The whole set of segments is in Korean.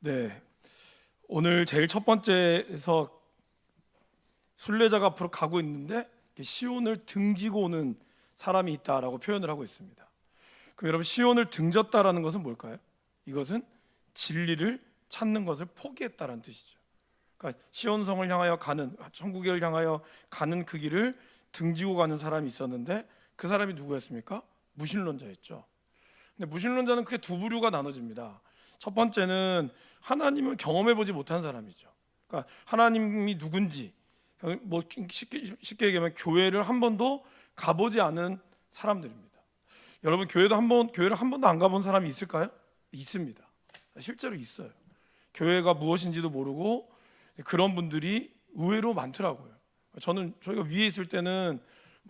네, 오늘 제일 첫 번째에서 순례자가 앞으로 가고 있는데 시온을 등지고 오는 사람이 있다라고 표현을 하고 있습니다. 그럼 여러분, 시온을 등졌다라는 것은 뭘까요? 이것은 진리를 찾는 것을 포기했다라는 뜻이죠. 그러니까 시온성을 향하여 가는, 천국을 향하여 가는 그 길을 등지고 가는 사람이 있었는데, 그 사람이 누구였습니까? 무신론자였죠. 근데 무신론자는 크게 두 부류가 나눠집니다. 첫 번째는 하나님을 경험해 보지 못한 사람이죠. 그러니까 하나님이 누군지, 뭐 쉽게 얘기하면 교회를 한 번도 가보지 않은 사람들입니다. 여러분, 교회를 한 번도 안 가본 사람이 있을까요? 있습니다. 실제로 있어요. 교회가 무엇인지도 모르고 그런 분들이 의외로 많더라고요. 저희가 위에 있을 때는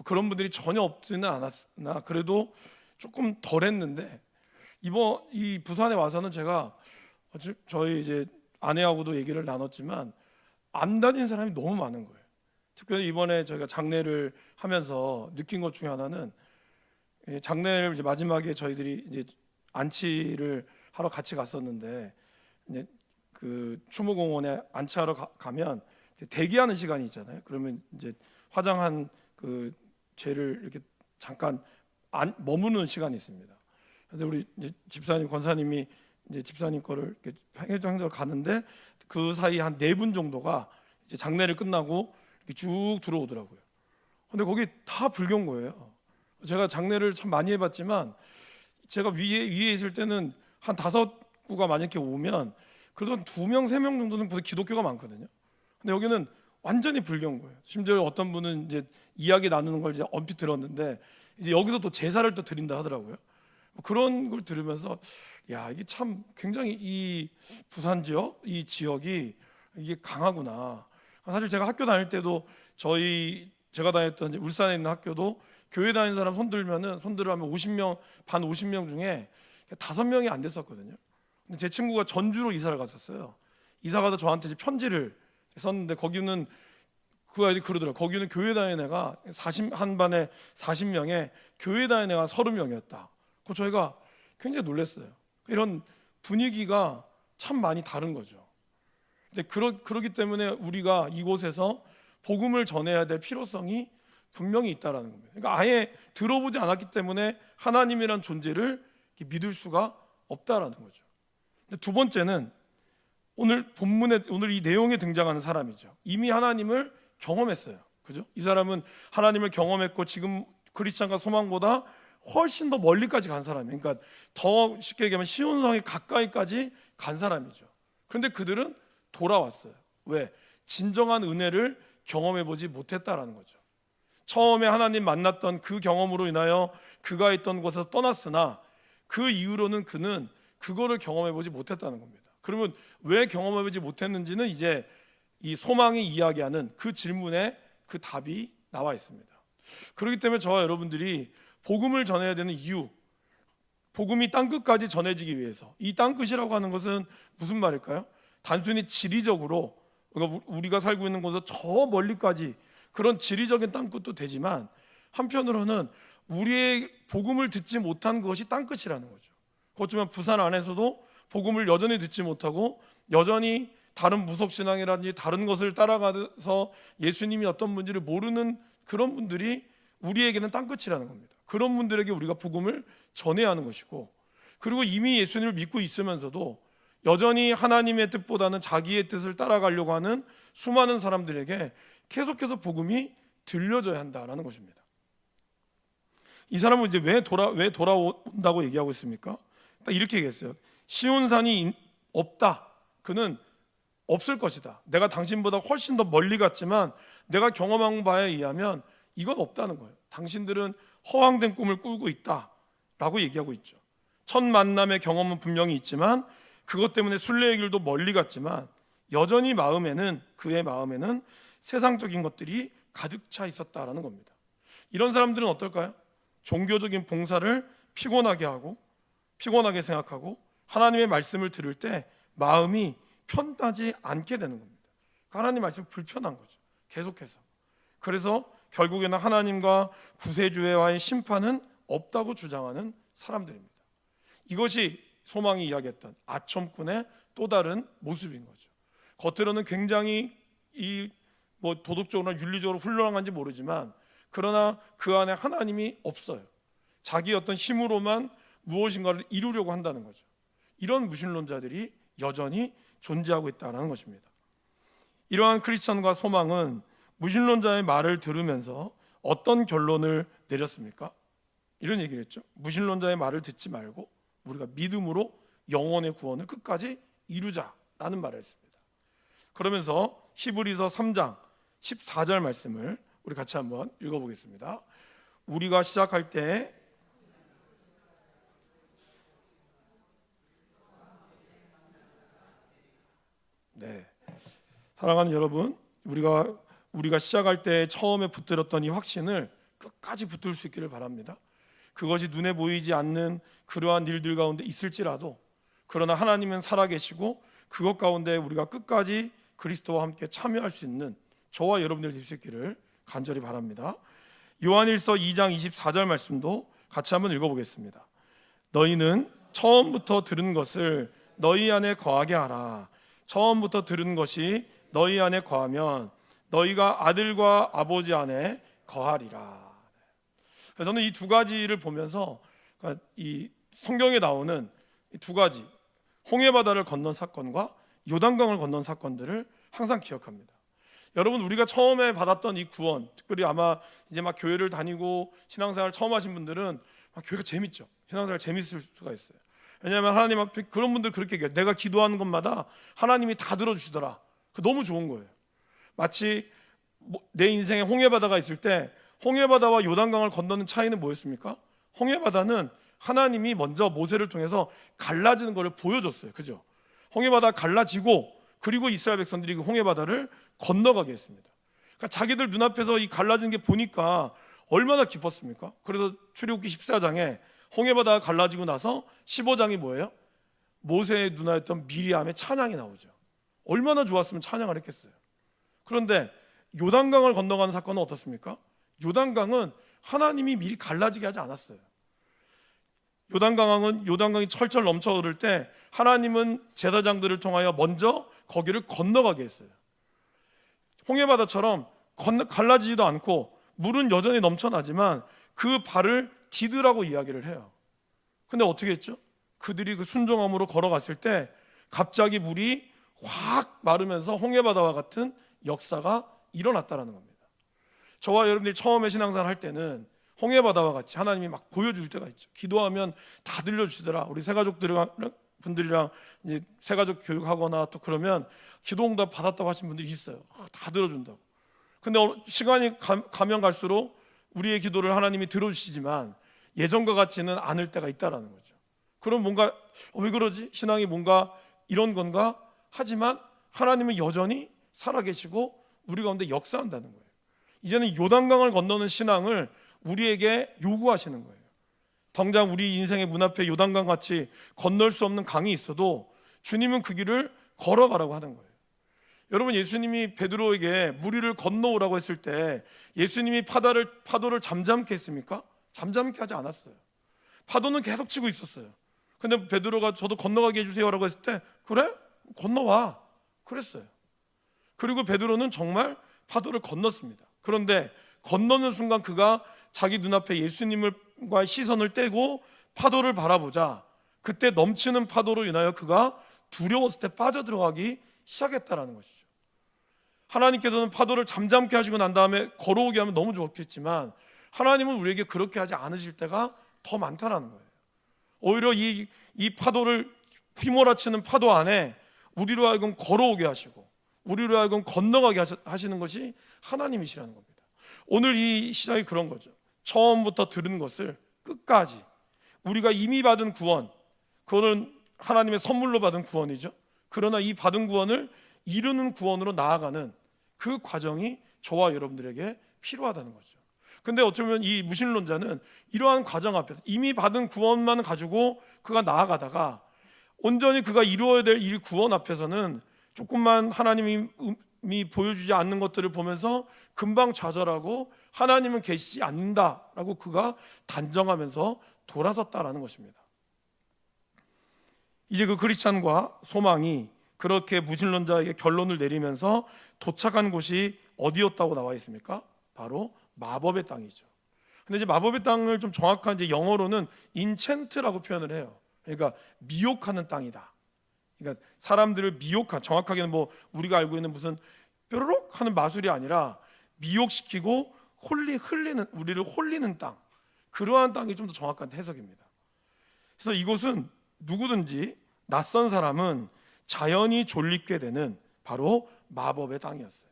그런 분들이 전혀 없지는 않았으나 그래도 조금 덜했는데, 이 부산에 와서는 제가 저희 이제 아내하고도 얘기를 나눴지만 안 다닌 사람이 너무 많은 거예요. 특별히 이번에 저희가 장례를 하면서 느낀 것 중에 하나는, 장례를 이제 마지막에 저희들이 이제 안치를 하러 같이 갔었는데, 이제 그 추모공원에 안치하러 가면 대기하는 시간이 있잖아요. 그러면 이제 화장한 그 죄를 이렇게 잠깐 머무는 시간이 있습니다. 그래서 우리 이제 집사님, 권사님이 이제 집사님 거를 이렇게 행정을 가는데, 그 사이 한 4분 정도가 이제 장례를 끝나고 이렇게 쭉 들어오더라고요. 근데 거기 다 불교인 거예요. 제가 장례를 참 많이 해봤지만, 제가 위에 있을 때는 한 5구가 만약에 오면 그래도 한 2명, 3명 정도는 기독교가 많거든요. 근데 여기는 완전히 불교인 거예요. 심지어 어떤 분은 이제 이야기 나누는 걸 이제 얼핏 들었는데, 이제 여기서 또 제사를 또 드린다 하더라고요. 그런 걸 들으면서, 야, 이게 참 굉장히 이 부산 지역, 이 지역이 이게 강하구나. 사실 제가 학교 다닐 때도 제가 다녔던 이제 울산에 있는 학교도 교회 다니는 사람 손들으면 50명, 반 50명 중에 5명이 안 됐었거든요. 근데 제 친구가 전주로 이사를 갔었어요. 이사 가서 저한테 이제 편지를 썼는데, 거기는 그 아이들이 그러더라고요. 거기는 교회 다니는 애가 한 반에 40명에 교회 다니는 애가 30명이었다. 그 저희가 굉장히 놀랐어요. 이런 분위기가 참 많이 다른 거죠. 근데 그러기 때문에 우리가 이곳에서 복음을 전해야 될 필요성이 분명히 있다라는 겁니다. 그러니까 아예 들어보지 않았기 때문에 하나님이란 존재를 믿을 수가 없다라는 거죠. 근데 두 번째는 오늘 이 내용에 등장하는 사람이죠. 이미 하나님을 경험했어요. 그죠? 이 사람은 하나님을 경험했고 지금 크리스찬과 소망보다 훨씬 더 멀리까지 간 사람이에요. 그러니까 더 쉽게 얘기하면 시온성에 가까이까지 간 사람이죠. 그런데 그들은 돌아왔어요. 왜? 진정한 은혜를 경험해 보지 못했다라는 거죠. 처음에 하나님 만났던 그 경험으로 인하여 그가 있던 곳에서 떠났으나 그 이후로는 그는 그거를 경험해 보지 못했다는 겁니다. 그러면 왜 경험해 보지 못했는지는 이제 이 소망이 이야기하는 그 질문에 그 답이 나와 있습니다. 그렇기 때문에 저와 여러분들이 복음을 전해야 되는 이유, 복음이 땅끝까지 전해지기 위해서, 이 땅끝이라고 하는 것은 무슨 말일까요? 단순히 지리적으로 우리가 살고 있는 곳에서 저 멀리까지 그런 지리적인 땅끝도 되지만, 한편으로는 우리의 복음을 듣지 못한 것이 땅끝이라는 거죠. 어쩌면 부산 안에서도 복음을 여전히 듣지 못하고 여전히 다른 무속신앙이라든지 다른 것을 따라가서 예수님이 어떤 분인지를 모르는 그런 분들이 우리에게는 땅끝이라는 겁니다. 그런 분들에게 우리가 복음을 전해야 하는 것이고, 그리고 이미 예수님을 믿고 있으면서도 여전히 하나님의 뜻보다는 자기의 뜻을 따라가려고 하는 수많은 사람들에게 계속해서 복음이 들려져야 한다는 것입니다. 이 사람은 이제 왜 돌아온다고 얘기하고 있습니까? 딱 이렇게 얘기했어요. 시온산이 없다. 그는 없을 것이다. 내가 당신보다 훨씬 더 멀리 갔지만 내가 경험한 바에 의하면 이건 없다는 거예요. 당신들은 허황된 꿈을 꾸고 있다라고 얘기하고 있죠. 첫 만남의 경험은 분명히 있지만 그것 때문에 순례의 길도 멀리 갔지만 여전히 그의 마음에는 세상적인 것들이 가득 차 있었다라는 겁니다. 이런 사람들은 어떨까요? 종교적인 봉사를 피곤하게 생각하고 하나님의 말씀을 들을 때 마음이 편하지 않게 되는 겁니다. 하나님 말씀이 불편한 거죠. 계속해서. 그래서 결국에는 하나님과 구세주와의 심판은 없다고 주장하는 사람들입니다. 이것이 소망이 이야기했던 아첨꾼의 또 다른 모습인 거죠. 겉으로는 굉장히 도덕적으로나 윤리적으로 훌륭한지 모르지만 그러나 그 안에 하나님이 없어요. 자기 어떤 힘으로만 무엇인가를 이루려고 한다는 거죠. 이런 무신론자들이 여전히 존재하고 있다는 것입니다. 이러한 크리스천과 소망은 무신론자의 말을 들으면서 어떤 결론을 내렸습니까? 이런 얘기를 했죠. 무신론자의 말을 듣지 말고 우리가 믿음으로 영혼의 구원을 끝까지 이루자라는 말을 했습니다. 그러면서 히브리서 3장 14절 말씀을 우리 같이 한번 읽어보겠습니다. 우리가 시작할 때 사랑하는 여러분, 우리가 시작할 때 처음에 붙들었던 이 확신을 끝까지 붙들 수 있기를 바랍니다. 그것이 눈에 보이지 않는 그러한 일들 가운데 있을지라도 그러나 하나님은 살아계시고 그것 가운데 우리가 끝까지 그리스도와 함께 참여할 수 있는 저와 여러분들이 될 수 있기를 간절히 바랍니다. 요한일서 2장 24절 말씀도 같이 한번 읽어보겠습니다. 너희는 처음부터 들은 것을 너희 안에 거하게 하라. 처음부터 들은 것이 너희 안에 거하면 너희가 아들과 아버지 안에 거하리라. 그래서 저는 이 두 가지를 보면서 이 성경에 나오는 이 두 가지, 홍해바다를 건넌 사건과 요단강을 건넌 사건들을 항상 기억합니다. 여러분, 우리가 처음에 받았던 이 구원, 특별히 아마 이제 막 교회를 다니고 신앙생활 처음 하신 분들은 교회가 재밌죠. 신앙생활 재밌을 수가 있어요. 왜냐하면 하나님 앞에 그런 분들 그렇게 얘기해요. 내가 기도하는 것마다 하나님이 다 들어주시더라. 너무 좋은 거예요. 마치 내 인생에 홍해바다가 있을 때 홍해바다와 요단강을 건너는 차이는 뭐였습니까? 홍해바다는 하나님이 먼저 모세를 통해서 갈라지는 것을 보여줬어요. 그죠? 홍해바다 갈라지고 그리고 이스라엘 백성들이 그 홍해바다를 건너가게 했습니다. 그러니까 자기들 눈앞에서 이 갈라지는 게 보니까 얼마나 기뻤습니까? 그래서 출애굽기 14장에 홍해바다가 갈라지고 나서 15장이 뭐예요? 모세의 누나였던 미리암의 찬양이 나오죠. 얼마나 좋았으면 찬양을 했겠어요. 그런데 요단강을 건너가는 사건은 어떻습니까? 요단강은 하나님이 미리 갈라지게 하지 않았어요. 요단강이 철철 넘쳐 흐를 때 하나님은 제사장들을 통하여 먼저 거기를 건너가게 했어요. 홍해바다처럼 갈라지지도 않고 물은 여전히 넘쳐나지만 그 발을 디드라고 이야기를 해요. 근데 어떻게 했죠? 그들이 그 순종함으로 걸어갔을 때 갑자기 물이 확 마르면서 홍해바다와 같은 역사가 일어났다는 겁니다. 저와 여러분들이 처음에 신앙생활 할 때는 홍해바다와 같이 하나님이 막 보여줄 때가 있죠. 기도하면 다 들려주시더라. 우리 새가족분들이랑 이제 새가족 교육하거나 또 그러면 기도응답 받았다고 하신 분들이 있어요. 다 들어준다고. 근데 시간이 가면 갈수록 우리의 기도를 하나님이 들어주시지만 예전과 같지는 않을 때가 있다라는 거죠. 그럼 뭔가 왜 그러지? 신앙이 뭔가 이런 건가? 하지만 하나님은 여전히 살아계시고 우리 가운데 역사한다는 거예요. 이제는 요단강을 건너는 신앙을 우리에게 요구하시는 거예요. 당장 우리 인생의 문 앞에 요단강 같이 건널 수 없는 강이 있어도 주님은 그 길을 걸어가라고 하는 거예요. 여러분, 예수님이 베드로에게 물 위를 건너오라고 했을 때 예수님이 파도를 잠잠케 했습니까? 잠잠케 하지 않았어요. 파도는 계속 치고 있었어요. 근데 베드로가 저도 건너가게 해주세요라고 했을 때 그래? 건너와 그랬어요. 그리고 베드로는 정말 파도를 건넜습니다. 그런데 건너는 순간 그가 자기 눈앞에 예수님과 시선을 떼고 파도를 바라보자 그때 넘치는 파도로 인하여 그가 두려웠을 때 빠져들어가기 시작했다라는 것이죠. 하나님께서는 파도를 잠잠케 하시고 난 다음에 걸어오게 하면 너무 좋겠지만 하나님은 우리에게 그렇게 하지 않으실 때가 더 많다라는 거예요. 오히려 이 파도를 휘몰아치는 파도 안에 우리로 하여금 걸어오게 하시고 우리로 하여금 건너가게 하시는 것이 하나님이시라는 겁니다. 오늘 이 시작이 그런 거죠. 처음부터 들은 것을 끝까지 우리가 이미 받은 구원, 그거는 하나님의 선물로 받은 구원이죠. 그러나 이 받은 구원을 이루는 구원으로 나아가는 그 과정이 저와 여러분들에게 필요하다는 거죠. 근데 어쩌면 이 무신론자는 이러한 과정 앞에서 이미 받은 구원만 가지고 그가 나아가다가 온전히 그가 이루어야 될 이 구원 앞에서는 조금만 하나님이 보여주지 않는 것들을 보면서 금방 좌절하고 하나님은 계시지 않는다라고 그가 단정하면서 돌아섰다라는 것입니다. 이제 그 크리스찬과 소망이 그렇게 무신론자에게 결론을 내리면서 도착한 곳이 어디였다고 나와 있습니까? 바로 마법의 땅이죠. 근데 이제 마법의 땅을 좀 정확한 이제 영어로는 인챈트라고 표현을 해요. 그러니까 미혹하는 땅이다. 그러니까 사람들을 미혹한, 정확하게는 뭐 우리가 알고 있는 무슨 뾰로록 하는 마술이 아니라 미혹시키고 흘리는, 우리를 홀리는 땅, 그러한 땅이 좀 더 정확한 해석입니다. 그래서 이곳은 누구든지 낯선 사람은 자연히 졸리게 되는 바로 마법의 땅이었어요.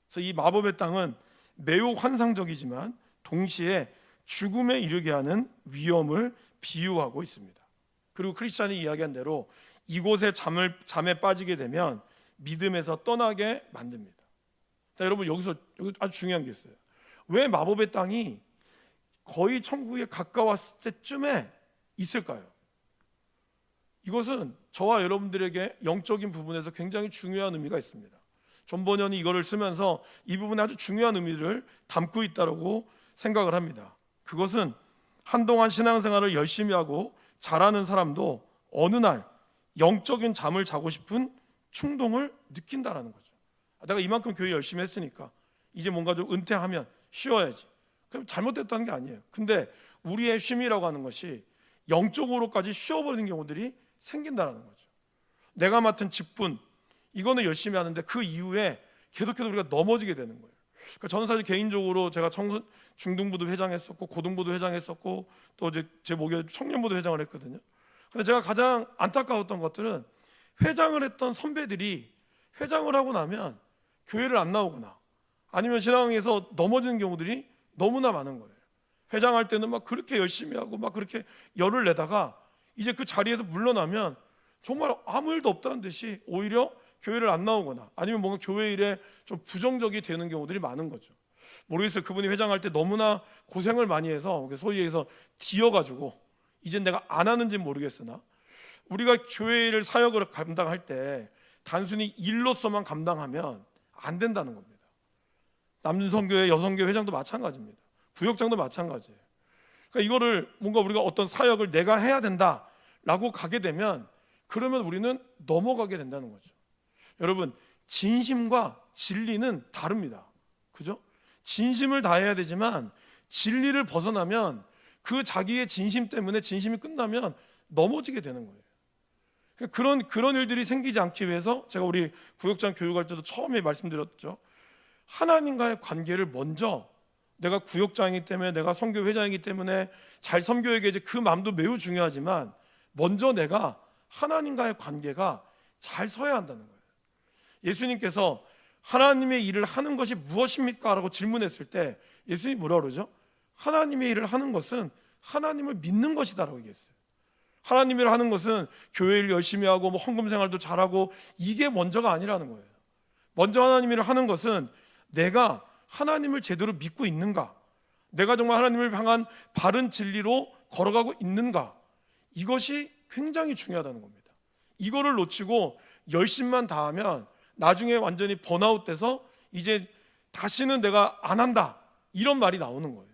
그래서 이 마법의 땅은 매우 환상적이지만 동시에 죽음에 이르게 하는 위험을 비유하고 있습니다. 그리고 크리스찬이 이야기한 대로 이곳에 잠에 빠지게 되면 믿음에서 떠나게 만듭니다. 자, 여러분 여기 아주 중요한 게 있어요. 왜 마법의 땅이 거의 천국에 가까웠을 때쯤에 있을까요? 이것은 저와 여러분들에게 영적인 부분에서 굉장히 중요한 의미가 있습니다. 존 버년이 이거를 쓰면서 이 부분에 아주 중요한 의미를 담고 있다고 생각을 합니다. 그것은 한동안 신앙생활을 열심히 하고 잘하는 사람도 어느 날 영적인 잠을 자고 싶은 충동을 느낀다라는 거죠. 내가 이만큼 교회 열심히 했으니까 이제 뭔가 좀 은퇴하면 쉬어야지. 그럼 잘못됐다는 게 아니에요. 근데 우리의 쉼이라고 하는 것이 영적으로까지 쉬어버리는 경우들이 생긴다라는 거죠. 내가 맡은 직분, 이거는 열심히 하는데 그 이후에 계속해서 우리가 넘어지게 되는 거예요. 그러니까 저는 사실 개인적으로 제가 중등부도 회장했었고 고등부도 회장했었고 또 이제 제 목요일 청년부도 회장을 했거든요. 근데 제가 가장 안타까웠던 것들은 회장을 했던 선배들이 회장을 하고 나면 교회를 안 나오거나 아니면 신앙에서 넘어지는 경우들이 너무나 많은 거예요. 회장할 때는 막 그렇게 열심히 하고 막 그렇게 열을 내다가 이제 그 자리에서 물러나면 정말 아무 일도 없다는 듯이 오히려 교회를 안 나오거나 아니면 뭔가 교회 일에 좀 부정적이 되는 경우들이 많은 거죠. 모르겠어요. 그분이 회장할 때 너무나 고생을 많이 해서 소위 얘기해서 뒤어가지고 이젠 내가 안 하는지 모르겠으나 우리가 교회 일 사역을 감당할 때 단순히 일로서만 감당하면 안 된다는 겁니다. 남성교회, 여성교회 회장도 마찬가지입니다. 구역장도 마찬가지예요. 그러니까 이거를 뭔가 우리가 어떤 사역을 내가 해야 된다라고 가게 되면 그러면 우리는 넘어가게 된다는 거죠. 여러분, 진심과 진리는 다릅니다. 그죠? 진심을 다해야 되지만 진리를 벗어나면 그 자기의 진심 때문에 진심이 끝나면 넘어지게 되는 거예요. 그런 일들이 생기지 않기 위해서 제가 우리 구역장 교육할 때도 처음에 말씀드렸죠. 하나님과의 관계를 먼저 내가 구역장이기 때문에 내가 선교 회장이기 때문에 잘 섬겨야게 이제 그 마음도 매우 중요하지만 먼저 내가 하나님과의 관계가 잘 서야 한다는 거예요. 예수님께서 하나님의 일을 하는 것이 무엇입니까? 라고 질문했을 때 예수님이 뭐라 그러죠? 하나님의 일을 하는 것은 하나님을 믿는 것이다 라고 얘기했어요. 하나님의 일을 하는 것은 교회 일 열심히 하고 뭐 헌금 생활도 잘하고 이게 먼저가 아니라는 거예요. 먼저 하나님의 일을 하는 것은 내가 하나님을 제대로 믿고 있는가, 내가 정말 하나님을 향한 바른 진리로 걸어가고 있는가, 이것이 굉장히 중요하다는 겁니다. 이거를 놓치고 열심만 다하면 나중에 완전히 번아웃 돼서 이제 다시는 내가 안 한다 이런 말이 나오는 거예요.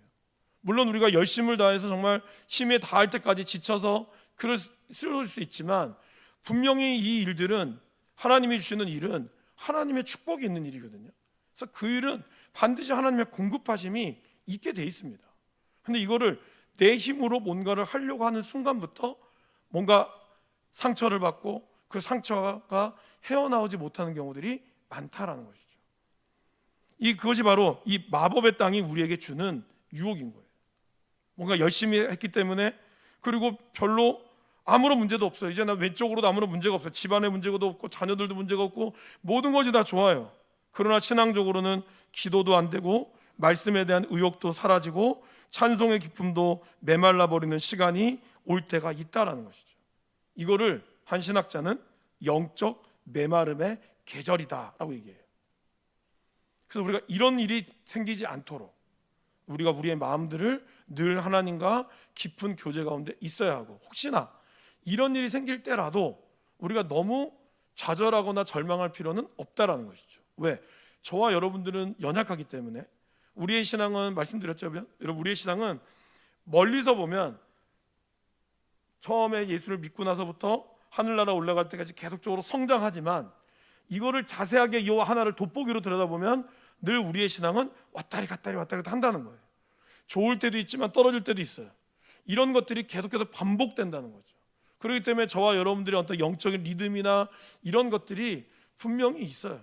물론 우리가 열심을 다해서 정말 힘에 다할 때까지 지쳐서 그럴 수 있지만 분명히 이 일들은 하나님이 주시는 일은 하나님의 축복이 있는 일이거든요. 그래서 그 일은 반드시 하나님의 공급하심이 있게 돼 있습니다. 근데 이거를 내 힘으로 뭔가를 하려고 하는 순간부터 뭔가 상처를 받고 그 상처가 헤어나오지 못하는 경우들이 많다라는 것이죠. 그것이 바로 이 마법의 땅이 우리에게 주는 유혹인 거예요. 뭔가 열심히 했기 때문에 그리고 별로 아무런 문제도 없어요. 이제 나 왼쪽으로도 아무런 문제가 없어요. 집안에 문제가 없고 자녀들도 문제가 없고 모든 것이 다 좋아요. 그러나 신앙적으로는 기도도 안 되고 말씀에 대한 의욕도 사라지고 찬송의 기쁨도 메말라 버리는 시간이 올 때가 있다라는 것이죠. 이거를 한 신학자는 영적 메마름의 계절이다라고 얘기해요. 그래서 우리가 이런 일이 생기지 않도록 우리가 우리의 마음들을 늘 하나님과 깊은 교제 가운데 있어야 하고 혹시나 이런 일이 생길 때라도 우리가 너무 좌절하거나 절망할 필요는 없다라는 것이죠. 왜? 저와 여러분들은 연약하기 때문에 우리의 신앙은 말씀드렸죠. 여러분 우리의 신앙은 멀리서 보면 처음에 예수를 믿고 나서부터 하늘나라 올라갈 때까지 계속적으로 성장하지만 이거를 자세하게 이 하나를 돋보기로 들여다보면 늘 우리의 신앙은 왔다리 갔다리 한다는 거예요. 좋을 때도 있지만 떨어질 때도 있어요. 이런 것들이 계속해서 반복된다는 거죠. 그렇기 때문에 저와 여러분들의 어떤 영적인 리듬이나 이런 것들이 분명히 있어요.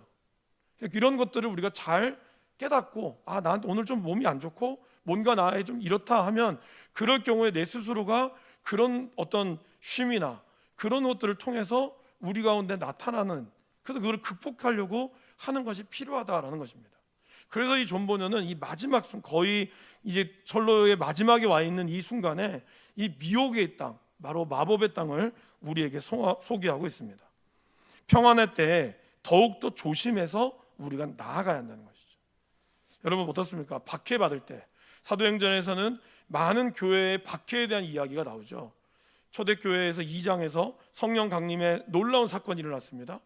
이런 것들을 우리가 잘 깨닫고 나한테 오늘 좀 몸이 안 좋고 뭔가 나에 좀 이렇다 하면 그럴 경우에 내 스스로가 그런 어떤 쉼이나 그런 것들을 통해서 우리 가운데 나타나는, 그래서 그걸 극복하려고 하는 것이 필요하다라는 것입니다. 그래서 이 존 보녀는 이 마지막 거의 이제 철로의 마지막에 와 있는 이 순간에 이 미혹의 땅, 바로 마법의 땅을 우리에게 소개하고 있습니다. 평안의 때에 더욱더 조심해서 우리가 나아가야 한다는 것이죠. 여러분 어떻습니까? 박해받을 때 사도행전에서는 많은 교회의 박해에 대한 이야기가 나오죠. 초대교회에서 2장에서 성령 강림의 놀라운 사건이 일어났습니다.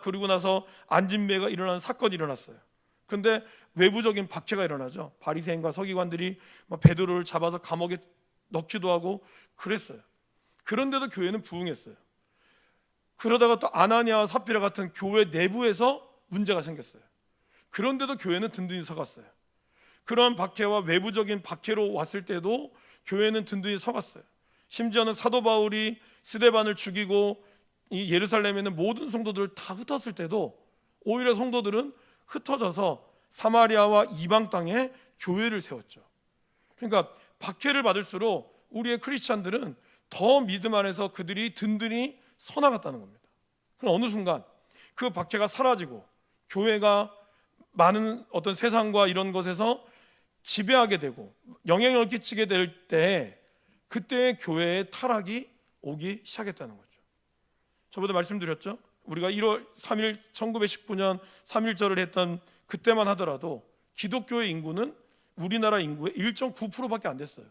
그리고 나서 안진배가 일어나는 사건이 일어났어요. 그런데 외부적인 박해가 일어나죠. 바리새인과 서기관들이 베드로를 잡아서 감옥에 넣기도 하고 그랬어요. 그런데도 교회는 부흥했어요. 그러다가 또 아나니아와 삽비라 같은 교회 내부에서 문제가 생겼어요. 그런데도 교회는 든든히 서갔어요. 그런 박해와 외부적인 박해로 왔을 때도 교회는 든든히 서갔어요. 심지어는 사도 바울이 스데반을 죽이고 이 예루살렘에 있는 모든 성도들을 다 흩었을 때도 오히려 성도들은 흩어져서 사마리아와 이방 땅에 교회를 세웠죠. 그러니까 박해를 받을수록 우리의 크리스찬들은 더 믿음 안에서 그들이 든든히 서나갔다는 겁니다. 그럼 어느 순간 그 박해가 사라지고 교회가 많은 어떤 세상과 이런 것에서 지배하게 되고 영향을 끼치게 될 때 그때 교회의 타락이 오기 시작했다는 거죠. 저번에 말씀드렸죠. 우리가 1월 3일 1919년 3.1절을 했던 그때만 하더라도 기독교의 인구는 우리나라 인구의 1.9%밖에 안 됐어요.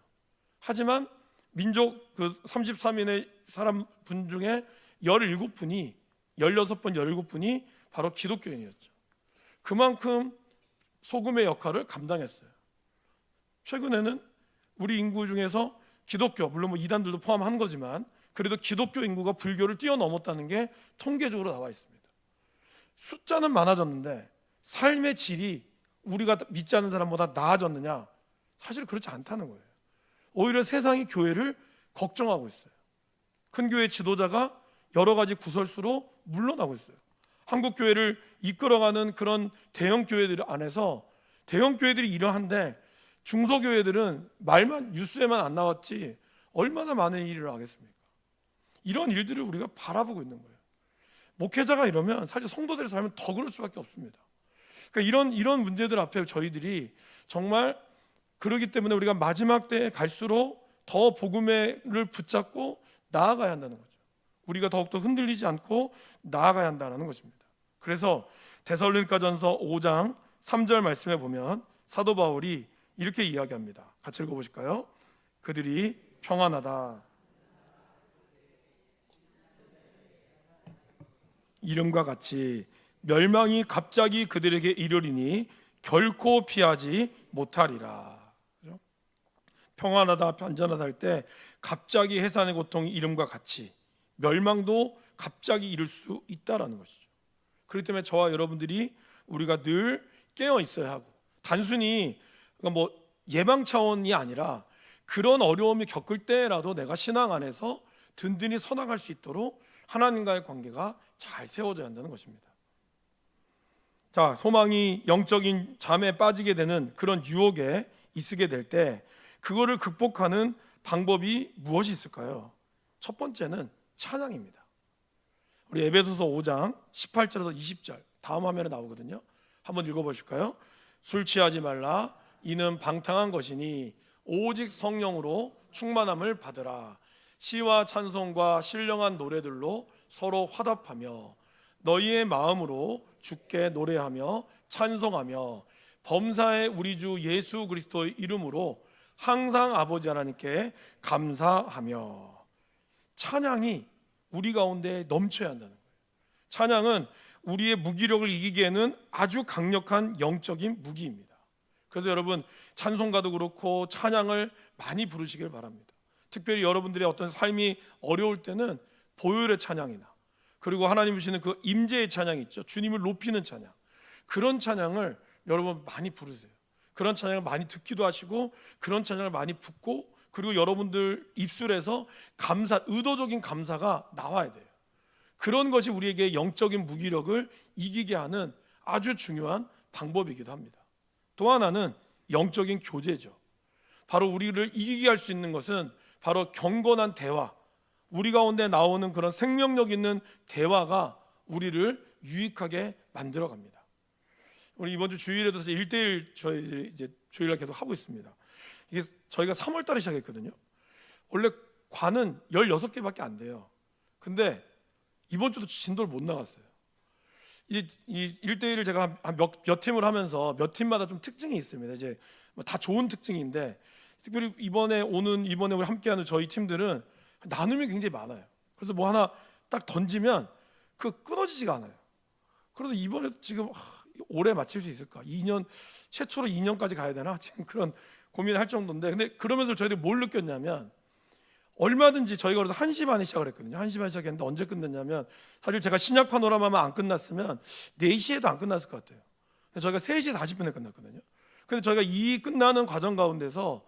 하지만 민족 그 33인의 분 중에 16분, 17분이 바로 기독교인이었죠. 그만큼 소금의 역할을 감당했어요. 최근에는 우리 인구 중에서 기독교, 물론 뭐 이단들도 포함한 거지만 그래도 기독교 인구가 불교를 뛰어넘었다는 게 통계적으로 나와 있습니다. 숫자는 많아졌는데 삶의 질이 우리가 믿지 않는 사람보다 나아졌느냐? 사실 그렇지 않다는 거예요. 오히려 세상이 교회를 걱정하고 있어요. 큰 교회 지도자가 여러 가지 구설수로 물러나고 있어요. 한국 교회를 이끌어가는 그런 대형 교회들 안에서 대형 교회들이 이러한데 중소교회들은 말만 뉴스에만 안 나왔지 얼마나 많은 일을 하겠습니까? 이런 일들을 우리가 바라보고 있는 거예요. 목회자가 이러면 사실 성도들의 삶은 더 그럴 수밖에 없습니다. 그러니까 이런 문제들 앞에 저희들이 정말 그러기 때문에 우리가 마지막 때에 갈수록 더 복음을 붙잡고 나아가야 한다는 거죠. 우리가 더욱더 흔들리지 않고 나아가야 한다는 것입니다. 그래서 데살로니가전서 5장 3절 말씀에 보면 사도 바울이 이렇게 이야기합니다. 같이 읽어보실까요? 그들이 평안하다. 이름과 같이 멸망이 갑자기 그들에게 이르리니 결코 피하지 못하리라. 그렇죠? 평안하다, 안전하다 할 때 갑자기 해산의 고통이 이름과 같이 멸망도 갑자기 이룰 수 있다라는 것이죠. 그렇기 때문에 저와 여러분들이 우리가 늘 깨어 있어야 하고 단순히 뭐 예방 차원이 아니라 그런 어려움이 겪을 때라도 내가 신앙 안에서 든든히 서나갈 수 있도록 하나님과의 관계가 잘 세워져야 한다는 것입니다. 자, 소망이 영적인 잠에 빠지게 되는 그런 유혹에 있게 될 때 그거를 극복하는 방법이 무엇이 있을까요? 첫 번째는 찬양입니다. 우리 에베소서 5장 18절에서 20절 다음 화면에 나오거든요. 한번 읽어보실까요? 술 취하지 말라. 이는 방탕한 것이니 오직 성령으로 충만함을 받으라. 시와 찬송과 신령한 노래들로 서로 화답하며 너희의 마음으로 주께 노래하며 찬송하며 범사의 우리 주 예수 그리스도의 이름으로 항상 아버지 하나님께 감사하며. 찬양이 우리 가운데 넘쳐야 한다는 거예요. 찬양은 우리의 무기력을 이기기에는 아주 강력한 영적인 무기입니다. 그래서 여러분 찬송가도 그렇고 찬양을 많이 부르시길 바랍니다. 특별히 여러분들의 어떤 삶이 어려울 때는 보혈의 찬양이나 그리고 하나님 주시는 그 임재의 찬양이 있죠. 주님을 높이는 찬양. 그런 찬양을 여러분 많이 부르세요. 그런 찬양을 많이 듣기도 하시고 그런 찬양을 많이 듣고 그리고 여러분들 입술에서 감사, 의도적인 감사가 나와야 돼요. 그런 것이 우리에게 영적인 무기력을 이기게 하는 아주 중요한 방법이기도 합니다. 또 하나는 영적인 교제죠. 바로 우리를 이기게 할 수 있는 것은 바로 경건한 대화, 우리 가운데 나오는 그런 생명력 있는 대화가 우리를 유익하게 만들어 갑니다. 우리 이번 주 주일에도 1대1 저희 이제 주일날 계속 하고 있습니다. 이게 저희가 3월 달에 시작했거든요. 원래 관은 16개밖에 안 돼요. 근데 이번 주도 진도를 못 나갔어요. 이 1대1을 제가 몇 팀을 하면서 몇 팀마다 좀 특징이 있습니다. 이제 다 좋은 특징인데 특별히 이번에 우리 함께하는 저희 팀들은 나눔이 굉장히 많아요. 그래서 뭐 하나 딱 던지면 그 끊어지지가 않아요. 그래서 이번에 지금 올해 마칠 수 있을까? 2년 최초로 2년까지 가야 되나? 지금 그런 고민을 할 정도인데, 근데 그러면서 저희들이 뭘 느꼈냐면 얼마든지 저희가 그래서 1시 반에 시작을 했거든요. 1시 반에 시작했는데 언제 끝냈냐면 사실 제가 신약 파노라마만 안 끝났으면 4시에도 안 끝났을 것 같아요. 저희가 3시 40분에 끝났거든요. 근데 저희가 이 끝나는 과정 가운데서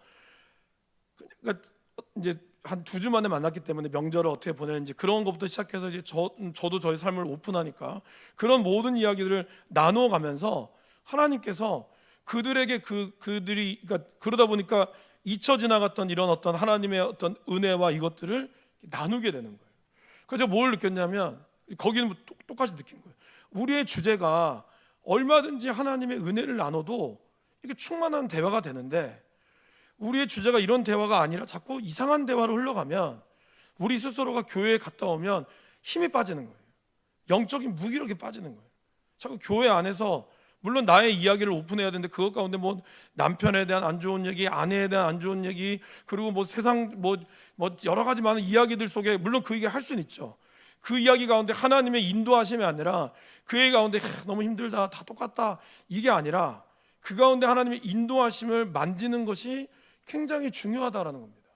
그러니까 이제 한 2주 만에 만났기 때문에 명절을 어떻게 보내는지 그런 것부터 시작해서 이제 저도 저희 삶을 오픈하니까 그런 모든 이야기들을 나누어 가면서 하나님께서 그들에게 그들이 그러니까 그러다 보니까 잊혀 지나갔던 이런 어떤 하나님의 어떤 은혜와 이것들을 나누게 되는 거예요. 그래서 제가 뭘 느꼈냐면 거기는 똑같이 느낀 거예요. 우리의 주제가 얼마든지 하나님의 은혜를 나눠도 이게 충만한 대화가 되는데 우리의 주제가 이런 대화가 아니라 자꾸 이상한 대화로 흘러가면 우리 스스로가 교회에 갔다 오면 힘이 빠지는 거예요. 영적인 무기력이 빠지는 거예요. 자꾸 교회 안에서 물론 나의 이야기를 오픈해야 되는데 그것 가운데 뭐 남편에 대한 안 좋은 얘기, 아내에 대한 안 좋은 얘기, 그리고 뭐 세상 뭐 여러 가지 많은 이야기들 속에 물론 그 얘기 할 수는 있죠. 그 이야기 가운데 하나님의 인도하심이 아니라 그 얘기 가운데 너무 힘들다, 다 똑같다 이게 아니라 그 가운데 하나님의 인도하심을 만지는 것이 굉장히 중요하다라는 겁니다.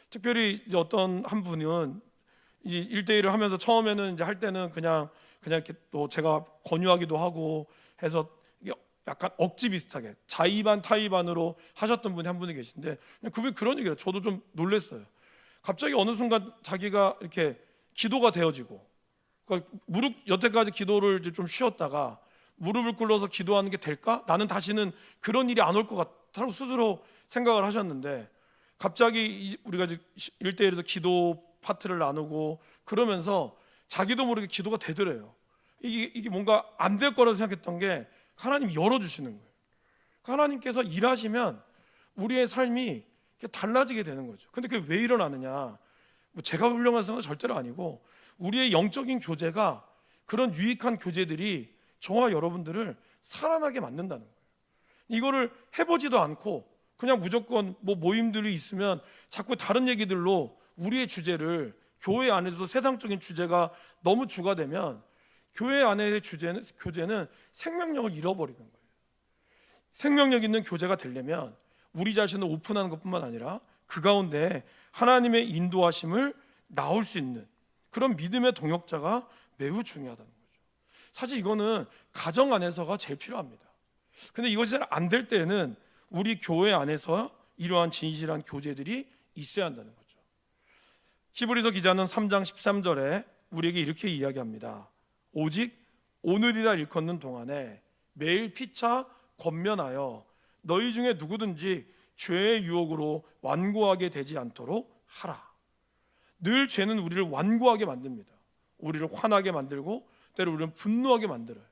특별히 이제 어떤 한 분은 이 1대1을 하면서 처음에는 이제 할 때는 그냥 이렇게 또 제가 권유하기도 하고 해서 약간 억지 비슷하게 자의반 타의반으로 하셨던 분이 한 분이 계신데 그분이 그런 얘기를 저도 좀 놀랐어요. 갑자기 어느 순간 자기가 이렇게 기도가 되어지고 그러니까 무릎 여태까지 기도를 이제 좀 쉬었다가 무릎을 꿇어서 기도하는 게 될까? 나는 다시는 그런 일이 안 올 것 같다고 스스로 생각을 하셨는데 갑자기 우리가 1대1에서 기도 파트를 나누고 그러면서 자기도 모르게 기도가 되더래요. 이게 뭔가 안 될 거라고 생각했던 게 하나님이 열어주시는 거예요. 하나님께서 일하시면 우리의 삶이 달라지게 되는 거죠. 근데 그게 왜 일어나느냐? 뭐 제가 훌륭해서는 절대로 아니고 우리의 영적인 교제가 그런 유익한 교제들이 저와 여러분들을 살아나게 만든다는 거예요. 이거를 해보지도 않고 그냥 무조건 뭐 모임들이 있으면 자꾸 다른 얘기들로 우리의 주제를 교회 안에서도 세상적인 주제가 너무 주가 되면 교회 안의 교제는 생명력을 잃어버리는 거예요. 생명력 있는 교제가 되려면 우리 자신을 오픈하는 것뿐만 아니라 그 가운데 하나님의 인도하심을 나올 수 있는 그런 믿음의 동역자가 매우 중요하다는 거죠. 사실 이거는 가정 안에서가 제일 필요합니다. 근데 이것이 잘 안 될 때는 우리 교회 안에서 이러한 진실한 교제들이 있어야 한다는 거죠. 히브리서 기자는 3장 13절에 우리에게 이렇게 이야기합니다. 오직 오늘이라 일컫는 동안에 매일 피차 권면하여 너희 중에 누구든지 죄의 유혹으로 완고하게 되지 않도록 하라. 늘 죄는 우리를 완고하게 만듭니다. 우리를 화나게 만들고 때로 우리는 분노하게 만들어요.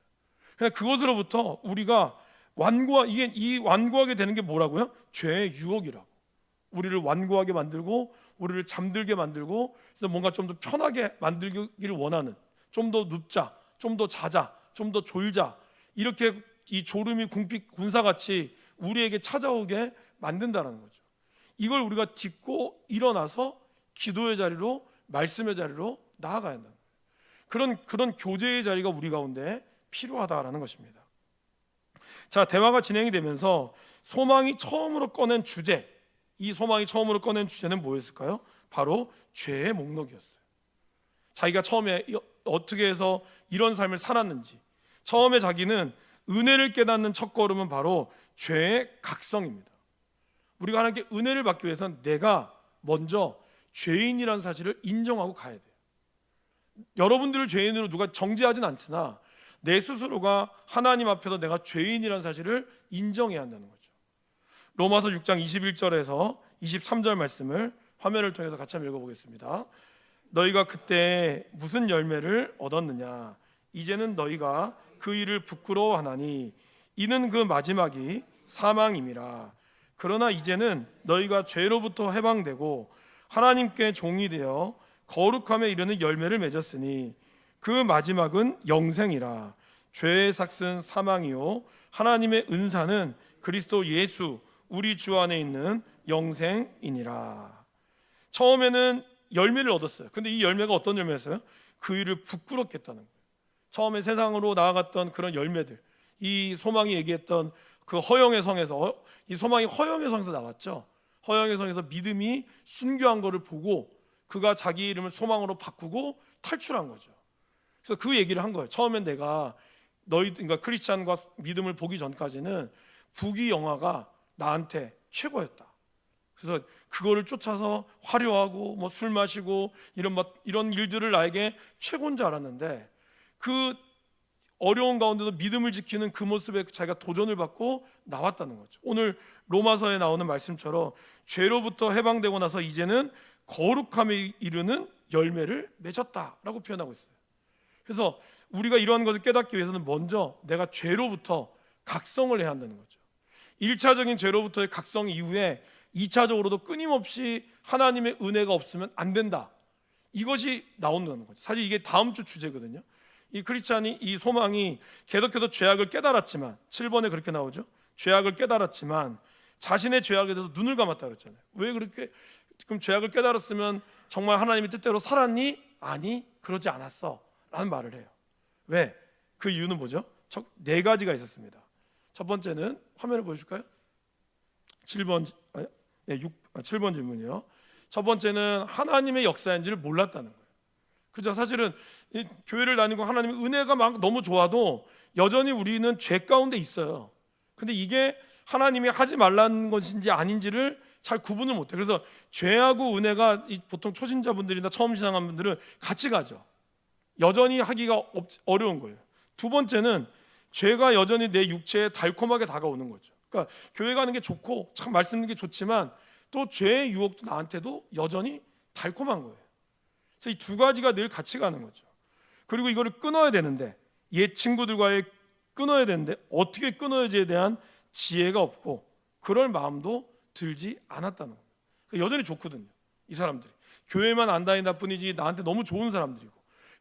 그냥 그것으로부터 우리가 이 완고하게 되는 게 뭐라고요? 죄의 유혹이라고. 우리를 완고하게 만들고 우리를 잠들게 만들고 그래서 뭔가 좀 더 편하게 만들기를 원하는 좀 더 눕자, 좀 더 자자, 좀 더 졸자 이렇게 이 졸음이 군사같이 우리에게 찾아오게 만든다는 거죠. 이걸 우리가 딛고 일어나서 기도의 자리로 말씀의 자리로 나아가야 한다는 거예요. 그런 교제의 자리가 우리 가운데 필요하다라는 것입니다. 자, 대화가 진행이 되면서 소망이 처음으로 꺼낸 주제, 이 소망이 처음으로 꺼낸 주제는 뭐였을까요? 바로 죄의 목록이었어요. 자기가 처음에 어떻게 해서 이런 삶을 살았는지, 처음에 자기는 은혜를 깨닫는 첫걸음은 바로 죄의 각성입니다. 우리가 하나님께 은혜를 받기 위해서는 내가 먼저 죄인이라는 사실을 인정하고 가야 돼요. 여러분들을 죄인으로 누가 정죄하진 않으나 내 스스로가 하나님 앞에서 내가 죄인이라는 사실을 인정해야 한다는 거죠. 로마서 6장 21절에서 23절 말씀을 화면을 통해서 같이 한번 읽어보겠습니다. 너희가 그때 무슨 열매를 얻었느냐? 이제는 너희가 그 일을 부끄러워하나니 이는 그 마지막이 사망임이라. 그러나 이제는 너희가 죄로부터 해방되고 하나님께 종이 되어 거룩함에 이르는 열매를 맺었으니 그 마지막은 영생이라. 죄의 삭은 사망이요 하나님의 은사는 그리스도 예수 우리 주 안에 있는 영생이니라. 처음에는 열매를 얻었어요. 근데 이 열매가 어떤 열매였어요? 그 일을 부끄럽게 했다는 거예요. 처음에 세상으로 나아갔던 그런 열매들, 이 소망이 얘기했던 그 허영의 성에서, 이 소망이 허영의 성에서 나왔죠. 허영의 성에서 믿음이 순교한 것을 보고 그가 자기 이름을 소망으로 바꾸고 탈출한 거죠. 그래서 그 얘기를 한 거예요. 처음엔 내가 그러니까 크리스찬과 믿음을 보기 전까지는 부귀영화가 나한테 최고였다. 그래서 그거를 쫓아서 화려하고 뭐 술 마시고 이런 일들을 나에게 최고인 줄 알았는데, 그 어려운 가운데도 믿음을 지키는 그 모습에 자기가 도전을 받고 나왔다는 거죠. 오늘 로마서에 나오는 말씀처럼 죄로부터 해방되고 나서 이제는 거룩함에 이르는 열매를 맺었다라고 표현하고 있어요. 그래서 우리가 이러한 것을 깨닫기 위해서는 먼저 내가 죄로부터 각성을 해야 한다는 거죠. 1차적인 죄로부터의 각성 이후에 2차적으로도 끊임없이 하나님의 은혜가 없으면 안 된다. 이것이 나온다는 거죠. 사실 이게 다음 주 주제거든요. 이 크리스찬이, 이 소망이 계속해서 죄악을 깨달았지만, 7번에 그렇게 나오죠. 죄악을 깨달았지만 자신의 죄악에 대해서 눈을 감았다 그랬잖아요. 왜 그렇게, 그럼 죄악을 깨달았으면 정말 하나님의 뜻대로 살았니? 아니, 그러지 않았어 라는 말을 해요. 왜? 그 이유는 뭐죠? 네 가지가 있었습니다. 첫 번째는 화면을 보여줄까요? 7번 질문이요. 첫 번째는 하나님의 역사인지를 몰랐다는 거예요. 그죠? 사실은 교회를 다니고 하나님의 은혜가 막 너무 좋아도 여전히 우리는 죄 가운데 있어요. 근데 이게 하나님이 하지 말라는 것인지 아닌지를 잘 구분을 못해요. 그래서 죄하고 은혜가 보통 초신자분들이나 처음 신앙한 분들은 같이 가죠. 여전히 하기가 어려운 거예요. 두 번째는 죄가 여전히 내 육체에 달콤하게 다가오는 거죠. 그러니까 교회 가는 게 좋고 참 말씀 듣는 게 좋지만 또 죄의 유혹도 나한테도 여전히 달콤한 거예요. 그래서 이 두 가지가 늘 같이 가는 거죠. 그리고 이거를 끊어야 되는데, 옛 친구들과의 끊어야 되는데 어떻게 끊어야지에 대한 지혜가 없고 그럴 마음도 들지 않았다는 거예요. 그러니까 여전히 좋거든요. 이 사람들이 교회만 안 다닌다 뿐이지 나한테 너무 좋은 사람들이고,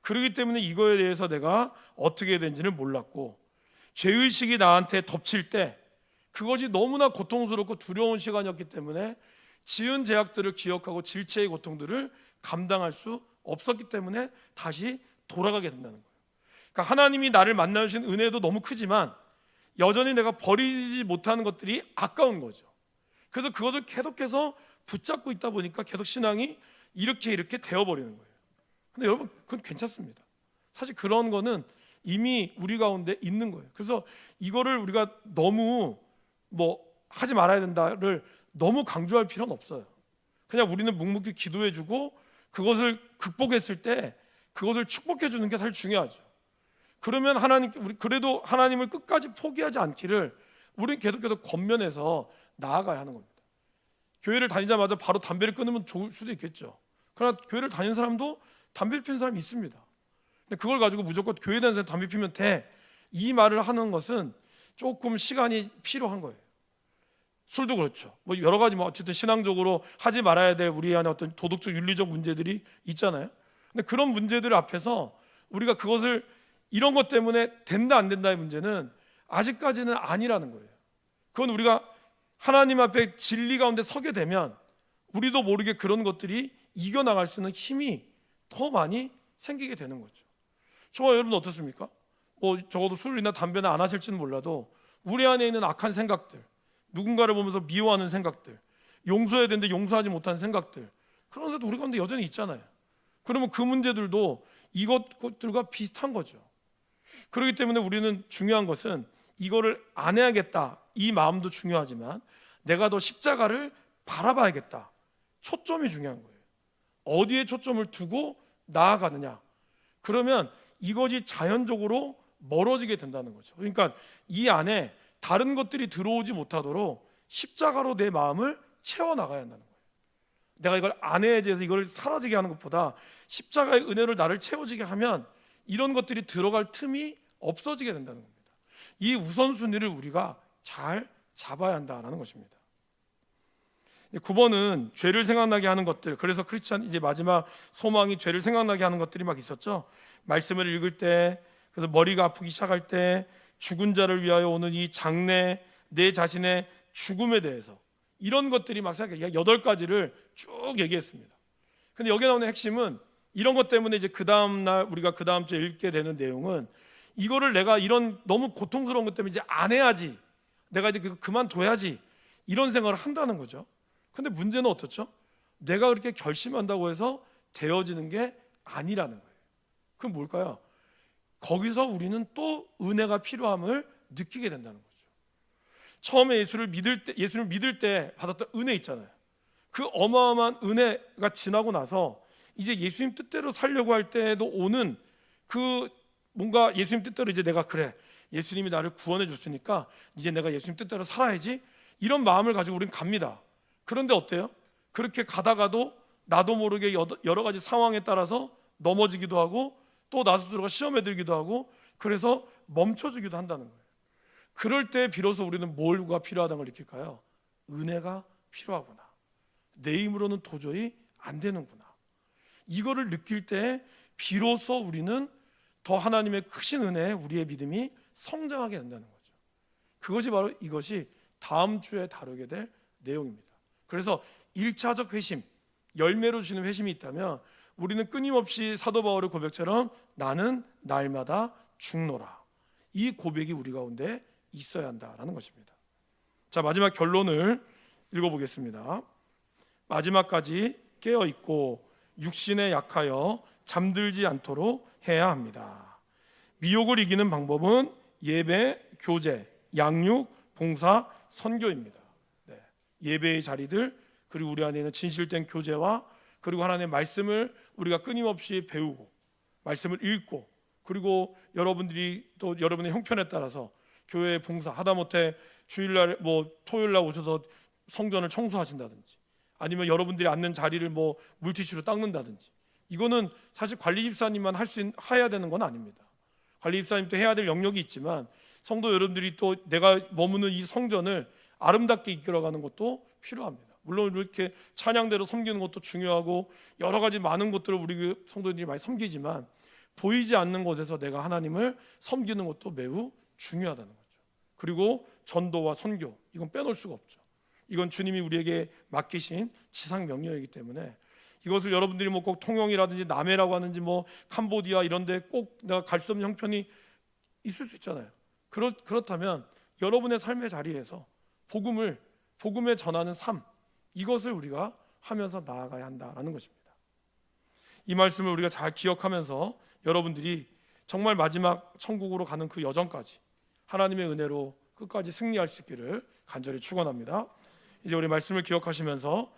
그렇기 때문에 이거에 대해서 내가 어떻게 해야 되는지를 몰랐고, 죄의식이 나한테 덮칠 때 그것이 너무나 고통스럽고 두려운 시간이었기 때문에 지은 죄악들을 기억하고 질체의 고통들을 감당할 수 없었기 때문에 다시 돌아가게 된다는 거예요. 그러니까 하나님이 나를 만나주신 은혜도 너무 크지만 여전히 내가 버리지 못하는 것들이 아까운 거죠. 그래서 그것을 계속해서 붙잡고 있다 보니까 계속 신앙이 이렇게 되어버리는 거예요. 근데 여러분, 그건 괜찮습니다. 사실 그런 거는 이미 우리 가운데 있는 거예요. 그래서 이거를 우리가 너무 하지 말아야 된다를 너무 강조할 필요는 없어요. 그냥 우리는 묵묵히 기도해주고 그것을 극복했을 때 그것을 축복해 주는 게 사실 중요하죠. 그러면 우리 그래도 하나님을 끝까지 포기하지 않기를 우리는 계속해서 권면해서 나아가야 하는 겁니다. 교회를 다니자마자 바로 담배를 끊으면 좋을 수도 있겠죠. 그러나 교회를 다니는 사람도 담배를 피우는 사람이 있습니다. 근데 그걸 가지고 무조건 교회 다니는 사람 담배 피우면 돼, 이 말을 하는 것은 조금 시간이 필요한 거예요. 술도 그렇죠. 여러 가지 어쨌든 신앙적으로 하지 말아야 될 우리 안에 어떤 도덕적 윤리적 문제들이 있잖아요. 근데 그런 문제들 앞에서 우리가 그것을 이런 것 때문에 된다 안 된다의 문제는 아직까지는 아니라는 거예요. 그건 우리가 하나님 앞에 진리 가운데 서게 되면 우리도 모르게 그런 것들이 이겨나갈 수 있는 힘이 더 많이 생기게 되는 거죠. 저와 여러분 어떻습니까? 적어도 술이나 담배는 안 하실지는 몰라도 우리 안에 있는 악한 생각들, 누군가를 보면서 미워하는 생각들, 용서해야 되는데 용서하지 못하는 생각들, 그런 것도 우리 가운데 여전히 있잖아요. 그러면 그 문제들도 이것들과 비슷한 거죠. 그렇기 때문에 우리는 중요한 것은 이거를 안 해야겠다, 이 마음도 중요하지만 내가 더 십자가를 바라봐야겠다, 초점이 중요한 거예요. 어디에 초점을 두고 나아가느냐. 그러면 이것이 자연적으로 멀어지게 된다는 거죠. 그러니까 이 안에 다른 것들이 들어오지 못하도록 십자가로 내 마음을 채워나가야 한다는 거예요. 내가 이걸 안 해야지 해서 이걸 사라지게 하는 것보다 십자가의 은혜를 나를 채워지게 하면 이런 것들이 들어갈 틈이 없어지게 된다는 겁니다. 이 우선순위를 우리가 잘 잡아야 한다는 것입니다. 9번은 죄를 생각나게 하는 것들. 그래서 크리스찬 이제 마지막 소망이 죄를 생각나게 하는 것들이 막 있었죠. 말씀을 읽을 때, 그래서 머리가 아프기 시작할 때, 죽은 자를 위하여 오는 이 장래, 내 자신의 죽음에 대해서 이런 것들이 막 생각해. 8가지를 쭉 얘기했습니다. 근데 여기 나오는 핵심은 이런 것 때문에 이제 그 다음 날 우리가 그 다음 주에 읽게 되는 내용은 이거를 내가 이런 너무 고통스러운 것 때문에 이제 안 해야지, 내가 이제 그만둬야지, 이런 생각을 한다는 거죠. 근데 문제는 어떻죠? 내가 그렇게 결심한다고 해서 되어지는 게 아니라는 거예요. 그럼 뭘까요? 거기서 우리는 또 은혜가 필요함을 느끼게 된다는 거죠. 처음에 예수를 믿을 때 받았던 은혜 있잖아요. 그 어마어마한 은혜가 지나고 나서 이제 예수님 뜻대로 살려고 할 때도 오는 그 뭔가 예수님 뜻대로 이제 내가 그래, 예수님이 나를 구원해 줬으니까 이제 내가 예수님 뜻대로 살아야지, 이런 마음을 가지고 우리는 갑니다. 그런데 어때요? 그렇게 가다가도 나도 모르게 여러 가지 상황에 따라서 넘어지기도 하고 또 나 스스로가 시험에 들기도 하고 그래서 멈춰주기도 한다는 거예요. 그럴 때 비로소 우리는 뭘가 필요하다는 걸 느낄까요? 은혜가 필요하구나. 내 힘으로는 도저히 안 되는구나. 이거를 느낄 때 비로소 우리는 더 하나님의 크신 은혜에 우리의 믿음이 성장하게 된다는 거죠. 그것이 바로 이것이 다음 주에 다루게 될 내용입니다. 그래서 1차적 회심, 열매로 주시는 회심이 있다면 우리는 끊임없이 사도 바울의 고백처럼 나는 날마다 죽노라, 이 고백이 우리 가운데 있어야 한다라는 것입니다. 자, 마지막 결론을 읽어보겠습니다. 마지막까지 깨어있고 육신에 약하여 잠들지 않도록 해야 합니다. 미혹을 이기는 방법은 예배, 교제, 양육, 봉사, 선교입니다. 예배의 자리들, 그리고 우리 안에 있는 진실된 교제와 그리고 하나님의 말씀을 우리가 끊임없이 배우고 말씀을 읽고, 그리고 여러분들이 또 여러분의 형편에 따라서 교회 봉사, 하다못해 주일날 토요일날 오셔서 성전을 청소하신다든지 아니면 여러분들이 앉는 자리를 물티슈로 닦는다든지, 이거는 사실 관리 집사님만 해야 되는 건 아닙니다. 관리 집사님도 해야 될 영역이 있지만 성도 여러분들이 또 내가 머무는 이 성전을 아름답게 이끌어가는 것도 필요합니다. 물론 이렇게 찬양대로 섬기는 것도 중요하고 여러 가지 많은 것들을 우리 성도들이 많이 섬기지만 보이지 않는 곳에서 내가 하나님을 섬기는 것도 매우 중요하다는 거죠. 그리고 전도와 선교, 이건 빼놓을 수가 없죠. 이건 주님이 우리에게 맡기신 지상 명령이기 때문에 이것을 여러분들이 꼭 통영이라든지 남해라고 하는지 캄보디아 이런 데 꼭 내가 갈 수 없는 형편이 있을 수 있잖아요. 그렇다면 여러분의 삶의 자리에서 복음에 전하는 삶, 이것을 우리가 하면서 나아가야 한다는 것입니다. 이 말씀을 우리가 잘 기억하면서 여러분들이 정말 마지막 천국으로 가는 그 여정까지 하나님의 은혜로 끝까지 승리할 수 있기를 간절히 축원합니다. 이제 우리 말씀을 기억하시면서